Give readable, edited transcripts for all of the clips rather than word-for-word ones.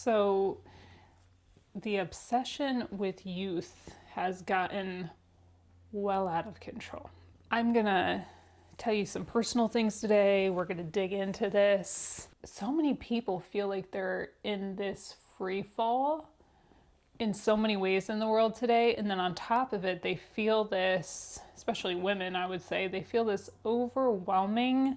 So the obsession with youth has gotten well out of control. I'm gonna tell you some personal things today. We're gonna dig into this. So many people feel like they're in this free fall in so many ways in the world today. And then on top of it, they feel this, especially women, I would say, they feel this overwhelming,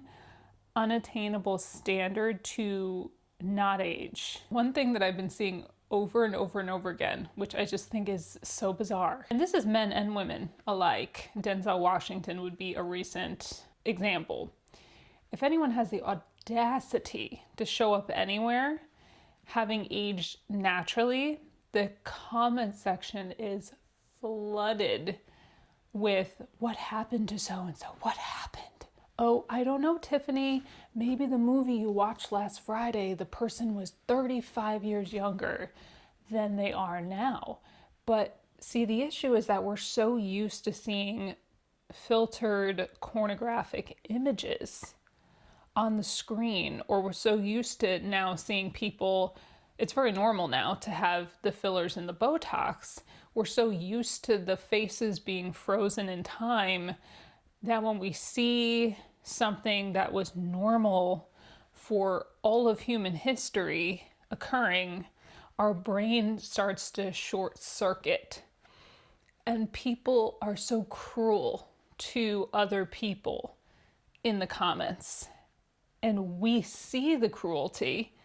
unattainable standard to not age. One thing that I've been seeing over and over and over again, which I just think is so bizarre. And this is men and women alike. Denzel Washington would be a recent example. If anyone has the audacity to show up anywhere having aged naturally, the comment section is flooded with what happened to so-and-so, what happened? Oh, I don't know, Tiffany, maybe the movie you watched last Friday, the person was 35 years younger than they are now. But see, the issue is that we're so used to seeing filtered pornographic images on the screen, or we're so used to now seeing people, it's very normal now to have the fillers and the Botox. We're so used to the faces being frozen in time that when we see something that was normal for all of human history occurring, our brain starts to short circuit. And people are so cruel to other people in the comments. And we see the cruelty,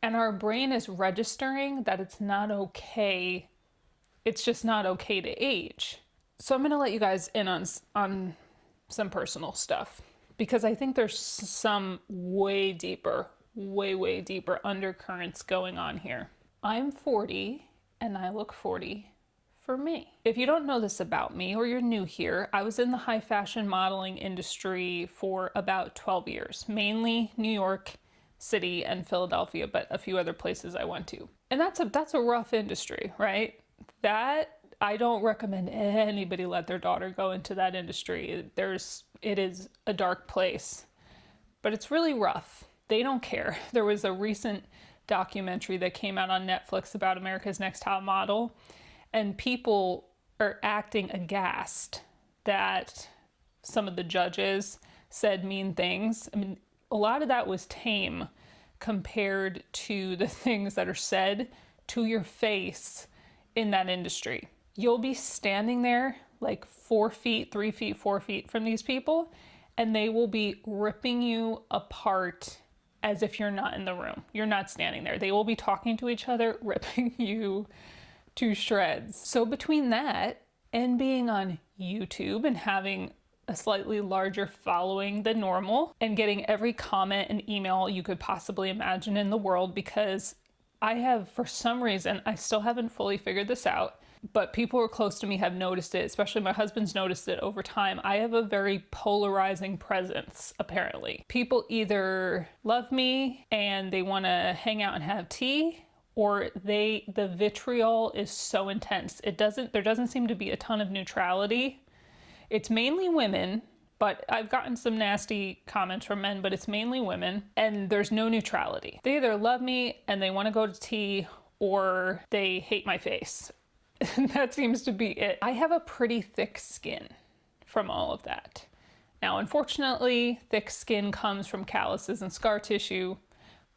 and our brain is registering that it's not okay. It's just not okay to age. So I'm gonna let you guys in on some personal stuff, because I think there's some way deeper undercurrents going on here. I'm 40 and I look 40 for me. If you don't know this about me, or you're new here, I was in the high fashion modeling industry for about 12 years, mainly New York City and Philadelphia, but a few other places I went to. And that's a rough industry, right? That I don't recommend anybody let their daughter go into that industry. It is a dark place, but it's really rough. They don't care. There was a recent documentary that came out on Netflix about America's Next Top Model, and people are acting aghast that some of the judges said mean things. I mean, a lot of that was tame compared to the things that are said to your face in that industry. You'll be standing there like 4 feet, 3 feet, 4 feet from these people, and they will be ripping you apart as if you're not in the room. You're not standing there. They will be talking to each other, ripping you to shreds. So between that and being on YouTube and having a slightly larger following than normal, and getting every comment and email you could possibly imagine in the world, because I have, for some reason, I still haven't fully figured this out, but people who are close to me have noticed it, especially my husband's noticed it over time. I have a very polarizing presence, apparently. People either love me and they want to hang out and have tea, or the vitriol is so intense. There doesn't seem to be a ton of neutrality. It's mainly women, but I've gotten some nasty comments from men, but it's mainly women, and there's no neutrality. They either love me and they want to go to tea, or they hate my face. And that seems to be it. I have a pretty thick skin from all of that. Now, unfortunately, thick skin comes from calluses and scar tissue,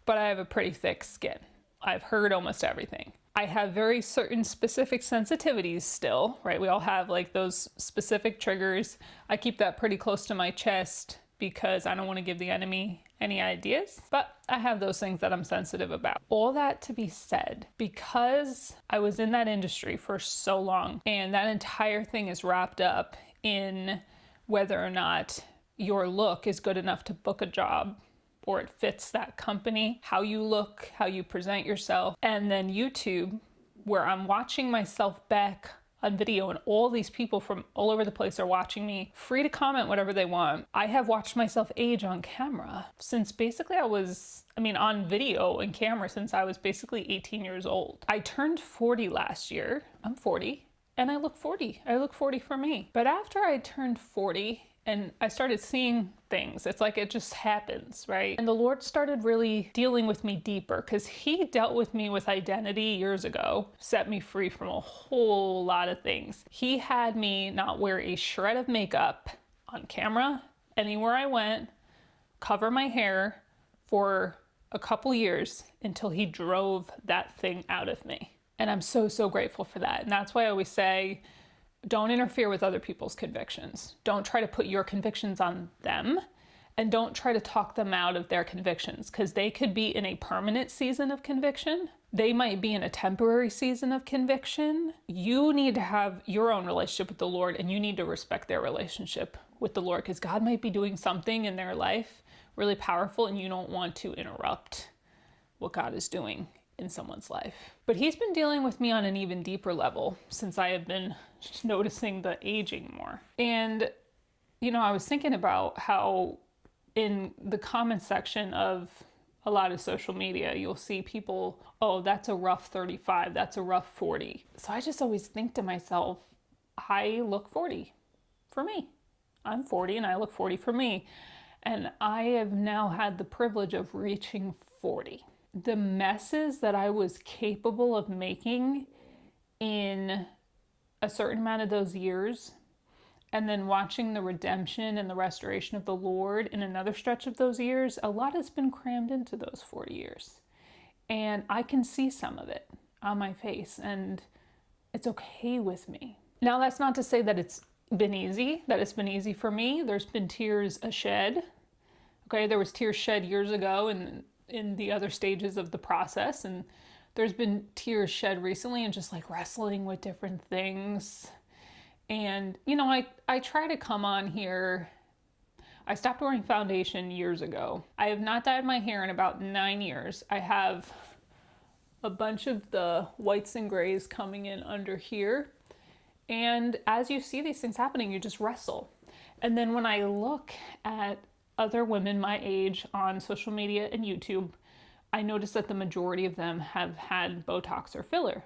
but I have a pretty thick skin. I've heard almost everything. I have very certain specific sensitivities still, right? We all have like those specific triggers. I keep that pretty close to my chest because I don't want to give the enemy any ideas, but I have those things that I'm sensitive about. All that to be said, because I was in that industry for so long, and that entire thing is wrapped up in whether or not your look is good enough to book a job, or it fits that company, how you look, how you present yourself. And then YouTube, where I'm watching myself back on video, and all these people from all over the place are watching me, free to comment whatever they want. I have watched myself age on camera since basically on video and camera since I was basically 18 years old. I turned 40 last year. I'm 40. And I look 40. I look 40 for me. But after I turned 40 And I started seeing things. It's like it just happens, right? And the Lord started really dealing with me deeper, because he dealt with me with identity years ago, set me free from a whole lot of things. He had me not wear a shred of makeup on camera, anywhere I went, cover my hair for a couple years until he drove that thing out of me. And I'm so, so grateful for that. And that's why I always say, don't interfere with other people's convictions. Don't try to put your convictions on them, and don't try to talk them out of their convictions, because they could be in a permanent season of conviction. They might be in a temporary season of conviction. You need to have your own relationship with the Lord, and you need to respect their relationship with the Lord, because God might be doing something in their life really powerful, and you don't want to interrupt what God is doing in someone's life. But he's been dealing with me on an even deeper level since I have been noticing the aging more. And, you know, I was thinking about how in the comment section of a lot of social media, you'll see people, oh, that's a rough 35, that's a rough 40. So I just always think to myself, I look 40 for me. I'm 40 and I look 40 for me. And I have now had the privilege of reaching 40. The messes that I was capable of making in a certain amount of those years, and then watching the redemption and the restoration of the Lord in another stretch of those years, a lot has been crammed into those 40 years. And I can see some of it on my face, and it's okay with me. Now, that's not to say that it's been easy, that it's been easy for me. There's been tears shed. Okay, there was tears shed years ago and in the other stages of the process, and there's been tears shed recently, and just like wrestling with different things. And you know, I try to come on here. I stopped wearing foundation years ago. I have not dyed my hair in about 9 years. I have a bunch of the whites and grays coming in under here, and as you see these things happening, you just wrestle. And then when I look at other women my age on social media and YouTube, I notice that the majority of them have had Botox or filler.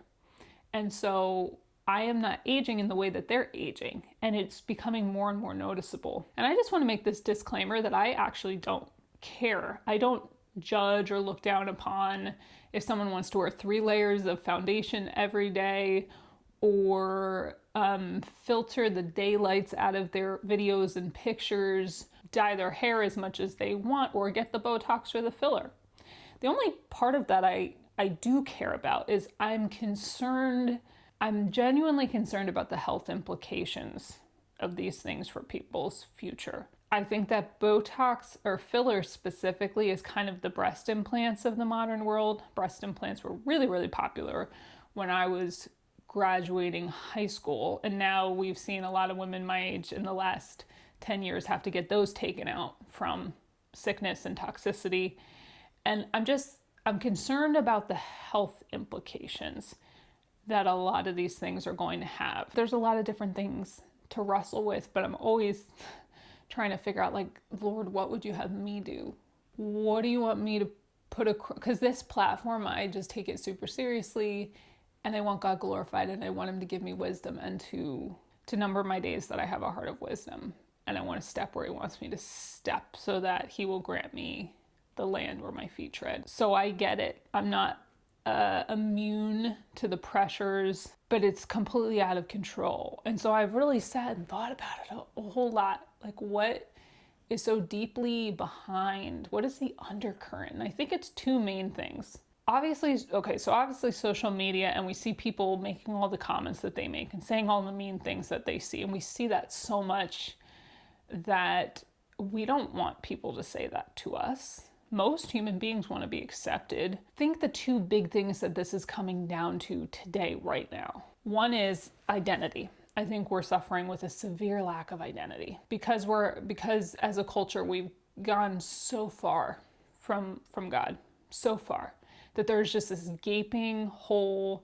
And so I am not aging in the way that they're aging, and it's becoming more and more noticeable. And I just want to make this disclaimer that I actually don't care. I don't judge or look down upon if someone wants to wear 3 layers of foundation every day, or filter the daylights out of their videos and pictures, dye their hair as much as they want, or get the Botox or the filler. The only part of that I do care about is I'm genuinely concerned about the health implications of these things for people's future. I think that Botox or filler specifically is kind of the breast implants of the modern world. Breast implants were really, really popular when I was graduating high school, and now we've seen a lot of women my age in the last 10 years have to get those taken out from sickness and toxicity. And I'm concerned about the health implications that a lot of these things are going to have. There's a lot of different things to wrestle with, but I'm always trying to figure out, like, Lord, what would you have me do? What do you want me to put because this platform, I just take it super seriously, and I want God glorified, and I want him to give me wisdom and to number my days that I have a heart of wisdom. And I want to step where he wants me to step, so that he will grant me the land where my feet tread. So I get it. I'm not immune to the pressures, but it's completely out of control. And so I've really sat and thought about it a whole lot. Like, what is so deeply behind? What is the undercurrent? And I think it's 2 main things. Obviously social media, and we see people making all the comments that they make and saying all the mean things that they see. And we see that so much that we don't want people to say that to us. Most human beings want to be accepted. I think the 2 big things that this is coming down to today, right now. One is identity. I think we're suffering with a severe lack of identity because as a culture we've gone so far from God, so far, that there's just this gaping hole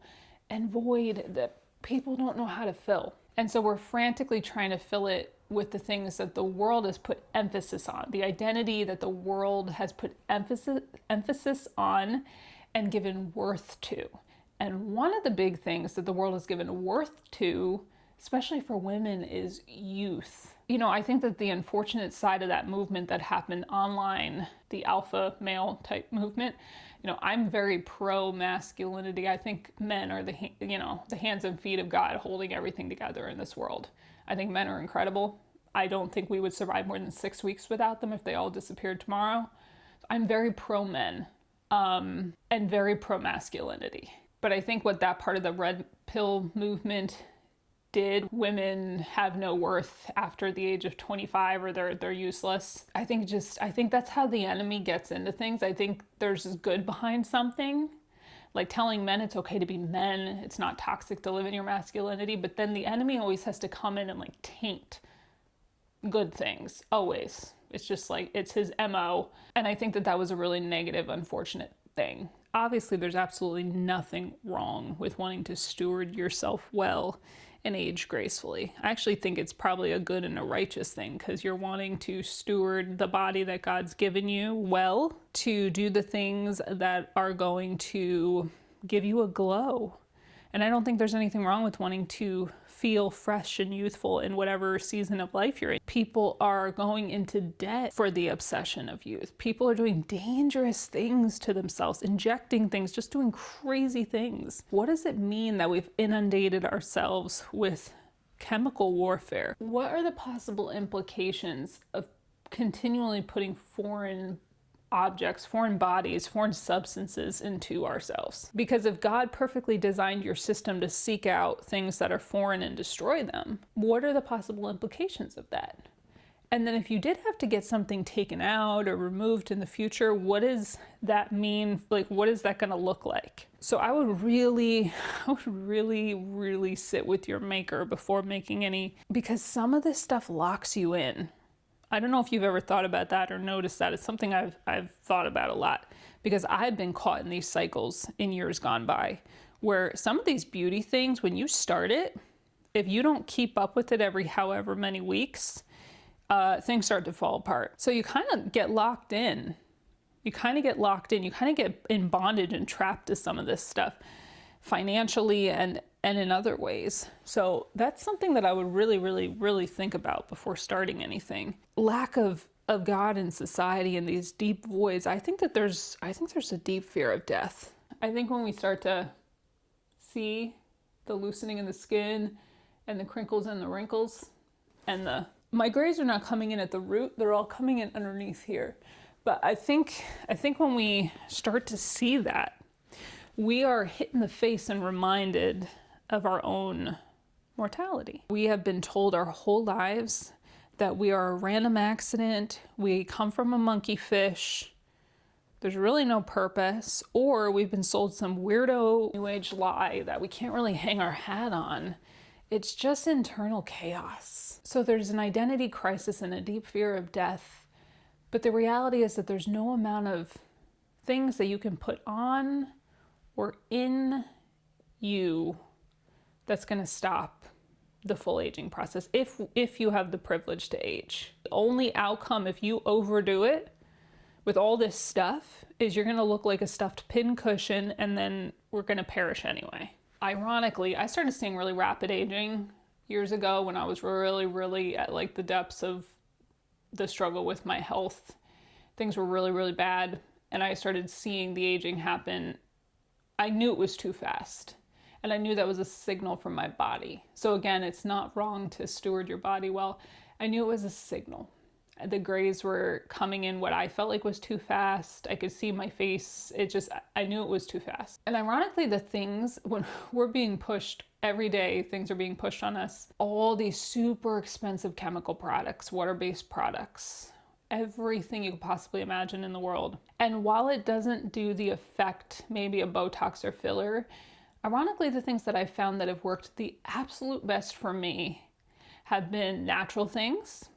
and void that people don't know how to fill. And so we're frantically trying to fill it with the things that the world has put emphasis on, the identity that the world has put emphasis on and given worth to. And one of the big things that the world has given worth to especially for women, is youth. You know, I think that the unfortunate side of that movement that happened online, the alpha male type movement, you know, I'm very pro masculinity. I think men are the hands and feet of God holding everything together in this world. I think men are incredible. I don't think we would survive more than 6 weeks without them if they all disappeared tomorrow. I'm very pro men, and very pro masculinity. But I think what that part of the red pill movement did, women have no worth after the age of 25, or they're useless. I think that's how the enemy gets into things. I think there's good behind something, like telling men it's okay to be men, it's not toxic to live in your masculinity, but then the enemy always has to come in and like taint good things, always. It's just like, it's his MO. And I think that was a really negative, unfortunate thing. Obviously, there's absolutely nothing wrong with wanting to steward yourself well and age gracefully. I actually think it's probably a good and a righteous thing, because you're wanting to steward the body that God's given you well, to do the things that are going to give you a glow. And I don't think there's anything wrong with wanting to feel fresh and youthful in whatever season of life you're in. People are going into debt for the obsession of youth. People are doing dangerous things to themselves, injecting things, just doing crazy things. What does it mean that we've inundated ourselves with chemical warfare? What are the possible implications of continually putting foreign objects, foreign bodies, foreign substances into ourselves? Because if God perfectly designed your system to seek out things that are foreign and destroy them, what are the possible implications of that? And then if you did have to get something taken out or removed in the future, what does that mean? Like, what is that going to look like? So I would really sit with your maker before making any, because some of this stuff locks you in. I don't know if you've ever thought about that or noticed that. It's something I've thought about a lot, because I've been caught in these cycles in years gone by, where some of these beauty things, when you start it, if you don't keep up with it every however many weeks, things start to fall apart. So you kind of get locked in. You kind of get in bondage and trapped to some of this stuff financially and in other ways. So that's something that I would really think about before starting anything. Lack of God in society and these deep voids. I think there's a deep fear of death. I think when we start to see the loosening in the skin and the crinkles and the wrinkles, and my grays are not coming in at the root, they're all coming in underneath here. But I think when we start to see that, we are hit in the face and reminded of our own mortality. We have been told our whole lives that we are a random accident, we come from a monkey fish, there's really no purpose, or we've been sold some weirdo new age lie that we can't really hang our hat on. It's just internal chaos. So there's an identity crisis and a deep fear of death, but the reality is that there's no amount of things that you can put on or in you that's going to stop the full aging process if you have the privilege to age. The only outcome, if you overdo it with all this stuff, is you're going to look like a stuffed pincushion, and then we're going to perish anyway. Ironically, I started seeing really rapid aging years ago when I was really at like the depths of the struggle with my health. Things were really bad, and I started seeing the aging happen. I knew it was too fast, and I knew that was a signal from my body. So again, it's not wrong to steward your body well. I knew it was a signal. The grays were coming in what I felt like was too fast. I could see my face. I knew it was too fast. And ironically, the things, when we're being pushed every day, things are being pushed on us. All these super expensive chemical products, water-based products, everything you could possibly imagine in the world. And while it doesn't do the effect maybe a Botox or filler, ironically, the things that I've found that have worked the absolute best for me have been natural things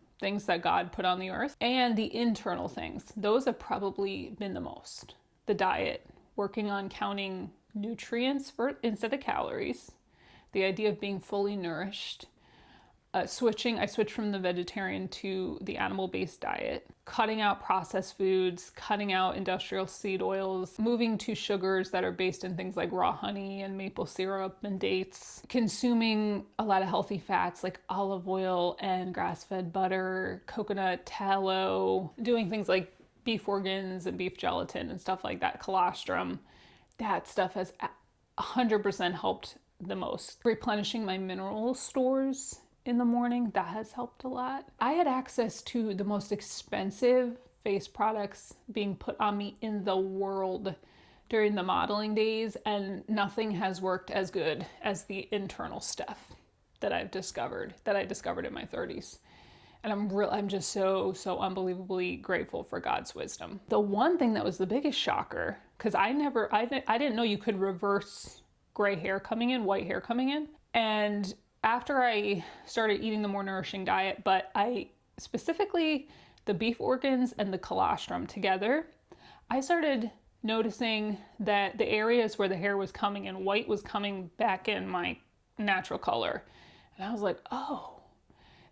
that God put on the earth, and the internal things. Those have probably been the most. The diet, working on counting nutrients instead of calories, the idea of being fully nourished, I switched from the vegetarian to the animal-based diet, cutting out processed foods, cutting out industrial seed oils, moving to sugars that are based in things like raw honey and maple syrup and dates, consuming a lot of healthy fats like olive oil and grass-fed butter, coconut tallow, doing things like beef organs and beef gelatin and stuff like that, colostrum. That stuff has 100% helped the most. Replenishing my mineral stores in the morning, that has helped a lot. I had access to the most expensive face products being put on me in the world during the modeling days, and nothing has worked as good as the internal stuff that I discovered in my 30s. And I'm just so unbelievably grateful for God's wisdom. The one thing that was the biggest shocker, because I didn't know you could reverse gray hair coming in, white hair coming in. And after I started eating the more nourishing diet, but I specifically the beef organs and the colostrum together, I started noticing that the areas where the hair was coming in white was coming back in my natural color. And I was like, oh.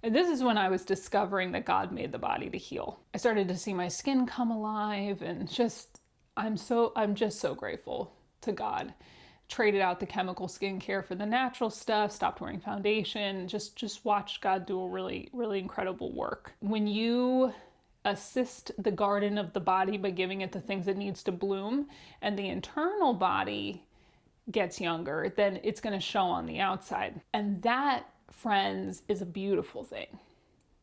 And this is when I was discovering that God made the body to heal. I started to see my skin come alive, and I'm just so grateful to God. Traded out the chemical skincare for the natural stuff, stopped wearing foundation, just watched God do a really, really incredible work. When you assist the garden of the body by giving it the things it needs to bloom, and the internal body gets younger, then it's going to show on the outside. And that, friends, is a beautiful thing.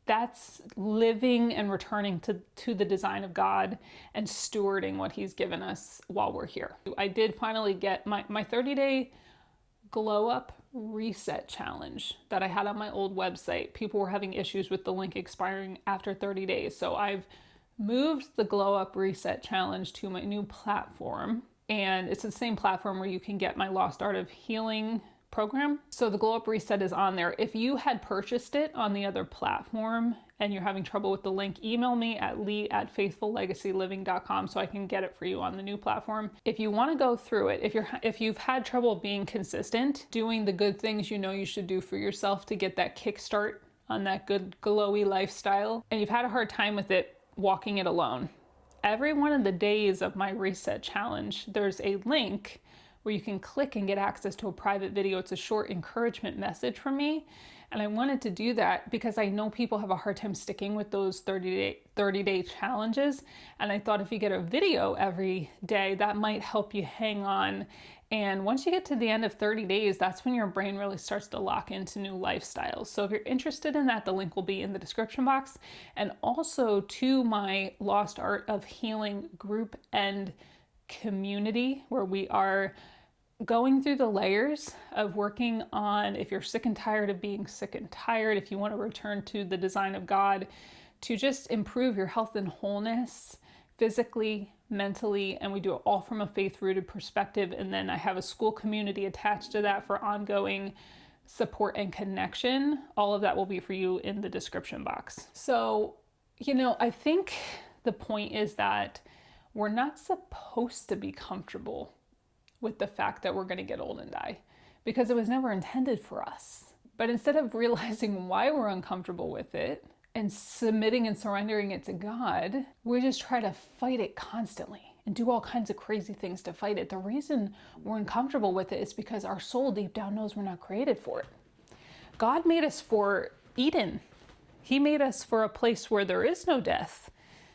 That's living and returning to the design of God and stewarding what he's given us while we're here. I did finally get my 30-day glow up reset challenge that I had on my old website. People were having issues with the link expiring after 30 days. So I've moved the glow up reset challenge to my new platform. And it's the same platform where you can get my Lost Art of Healing program. So the Glow Up Reset is on there. If you had purchased it on the other platform and you're having trouble with the link, email me at lee@faithfullegacyliving.com so I can get it for you on the new platform. If you want to go through it, if you've had trouble being consistent, doing the good things you know you should do for yourself to get that kickstart on that good glowy lifestyle, and you've had a hard time with it walking it alone, every one of the days of my reset challenge, there's a link where you can click and get access to a private video. It's a short encouragement message from me. And I wanted to do that because I know people have a hard time sticking with those 30-day challenges. And I thought if you get a video every day, that might help you hang on. And once you get to the end of 30 days, that's when your brain really starts to lock into new lifestyles. So if you're interested in that, the link will be in the description box. And also to my Lost Art of Healing group and community, where we are going through the layers of working on, if you're sick and tired of being sick and tired, if you want to return to the design of God, to just improve your health and wholeness physically, mentally, and we do it all from a faith-rooted perspective. And then I have a school community attached to that for ongoing support and connection. All of that will be for you in the description box. So, I think the point is that we're not supposed to be comfortable with the fact that we're going to get old and die, because it was never intended for us. But instead of realizing why we're uncomfortable with it and submitting and surrendering it to God, we just try to fight it constantly and do all kinds of crazy things to fight it. The reason we're uncomfortable with it is because our soul deep down knows we're not created for it. God made us for Eden. He made us for a place where there is no death.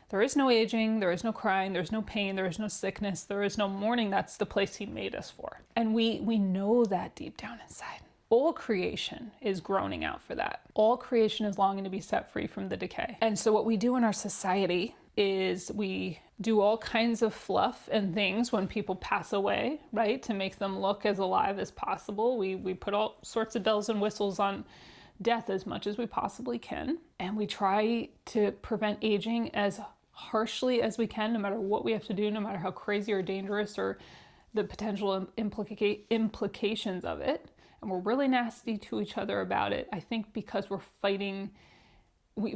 There is no aging, there is no crying, there's no pain, there is no sickness, there is no mourning. That's the place he made us for. And we know that deep down inside. All creation is groaning out for that. All creation is longing to be set free from the decay. And so what we do in our society is we do all kinds of fluff and things when people pass away, right? To make them look as alive as possible. We put all sorts of bells and whistles on death as much as we possibly can. And we try to prevent aging as harshly as we can, no matter what we have to do, no matter how crazy or dangerous or the potential implications of it. And we're really nasty to each other about it, I think, because we're fighting,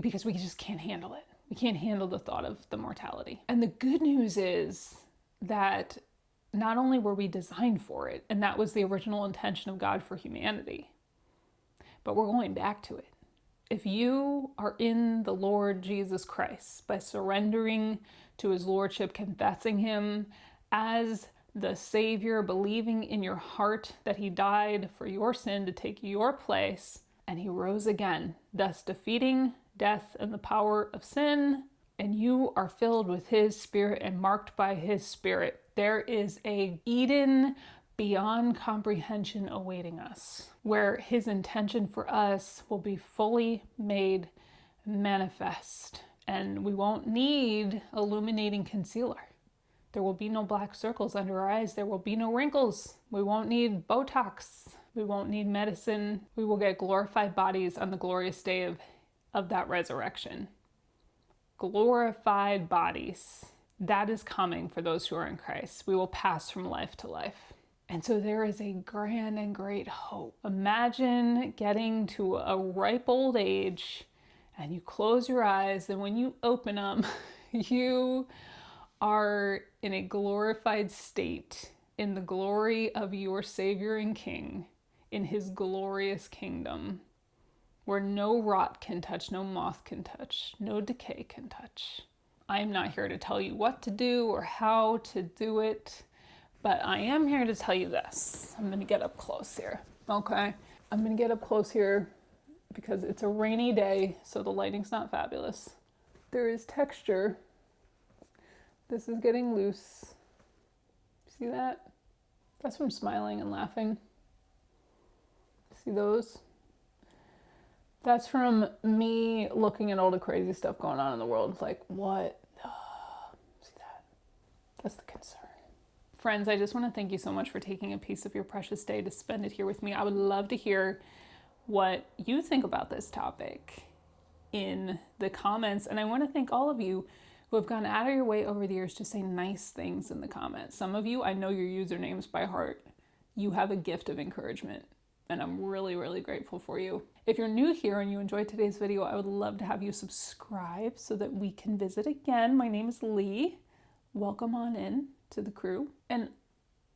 because we just can't handle it. We can't handle the thought of the mortality. And the good news is that not only were we designed for it, and that was the original intention of God for humanity, but we're going back to it. If you are in the Lord Jesus Christ, by surrendering to his lordship, confessing him as the Savior, believing in your heart that he died for your sin to take your place, and he rose again, thus defeating death and the power of sin, and you are filled with his Spirit and marked by his Spirit, there is a Eden beyond comprehension awaiting us, where his intention for us will be fully made manifest. And we won't need illuminating concealer. There will be no black circles under our eyes. There will be no wrinkles. We won't need Botox. We won't need medicine. We will get glorified bodies on the glorious day of that resurrection. Glorified bodies. That is coming for those who are in Christ. We will pass from life to life. And so there is a grand and great hope. Imagine getting to a ripe old age and you close your eyes, and when you open them, you are in a glorified state in the glory of your Savior and King in his glorious kingdom, where no rot can touch, no moth can touch, no decay can touch. I am not here to tell you what to do or how to do it. But I am here to tell you this. I'm going to get up close here. Okay? I'm going to get up close here because it's a rainy day, so the lighting's not fabulous. There is texture. This is getting loose. See that? That's from smiling and laughing. See those? That's from me looking at all the crazy stuff going on in the world. Like, what? See that? That's the concern. Friends, I just want to thank you so much for taking a piece of your precious day to spend it here with me. I would love to hear what you think about this topic in the comments. And I want to thank all of you who have gone out of your way over the years to say nice things in the comments. Some of you, I know your usernames by heart. You have a gift of encouragement, and I'm really, really grateful for you. If you're new here and you enjoyed today's video, I would love to have you subscribe so that we can visit again. My name is Lee. Welcome on in to the crew. And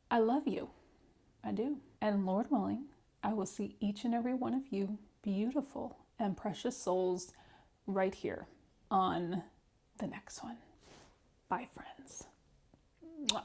I love you. I do. And Lord willing, I will see each and every one of you beautiful and precious souls right here on the next one. Bye, friends. Mwah.